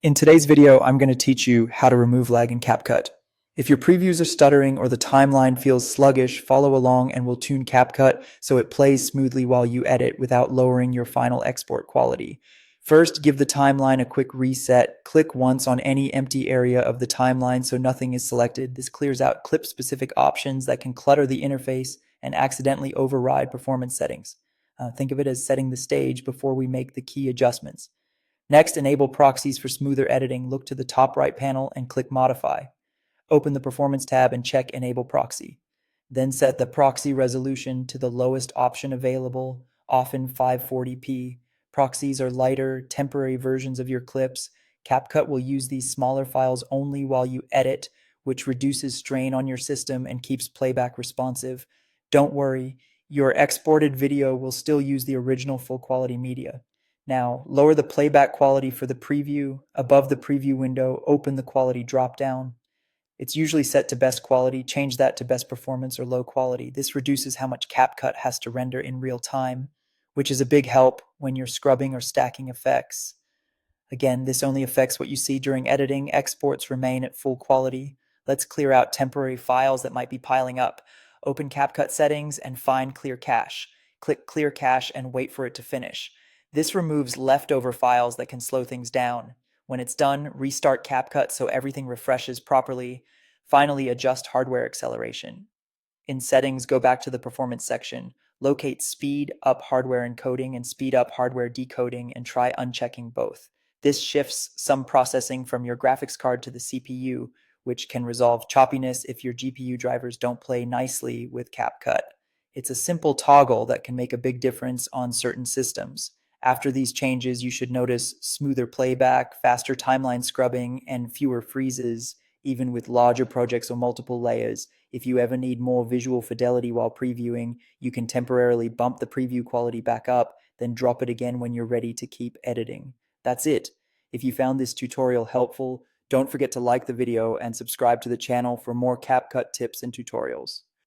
In today's video, I'm going to teach you how to remove lag in CapCut. If your previews are stuttering or the timeline feels sluggish, follow along and we'll tune CapCut so it plays smoothly while you edit without lowering your final export quality. First, give the timeline a quick reset. Click once on any empty area of the timeline so nothing is selected. This clears out clip-specific options that can clutter the interface and accidentally override performance settings. Think of it as setting the stage before we make the key adjustments. Next, enable proxies for smoother editing. Look to the top right panel and click Modify. Open the Performance tab and check Enable Proxy. Then set the proxy resolution to the lowest option available, often 540p. Proxies are lighter, temporary versions of your clips. CapCut will use these smaller files only while you edit, which reduces strain on your system and keeps playback responsive. Don't worry, your exported video will still use the original full quality media. Now, lower the playback quality for the preview. Above the preview window, open the quality dropdown. It's usually set to best quality. Change that to best performance or low quality. This reduces how much CapCut has to render in real time, which is a big help when you're scrubbing or stacking effects. Again, this only affects what you see during editing. Exports remain at full quality. Let's clear out temporary files that might be piling up. Open CapCut settings and find Clear Cache. Click Clear Cache and wait for it to finish. This removes leftover files that can slow things down. When it's done, restart CapCut so everything refreshes properly. Finally, adjust hardware acceleration. In Settings, go back to the Performance section. Locate Speed Up Hardware Encoding and Speed Up Hardware Decoding and try unchecking both. This shifts some processing from your graphics card to the CPU, which can resolve choppiness if your GPU drivers don't play nicely with CapCut. It's a simple toggle that can make a big difference on certain systems. After these changes, you should notice smoother playback, faster timeline scrubbing, and fewer freezes, even with larger projects or multiple layers. If you ever need more visual fidelity while previewing, you can temporarily bump the preview quality back up, then drop it again when you're ready to keep editing. That's it. If you found this tutorial helpful, don't forget to like the video and subscribe to the channel for more CapCut tips and tutorials.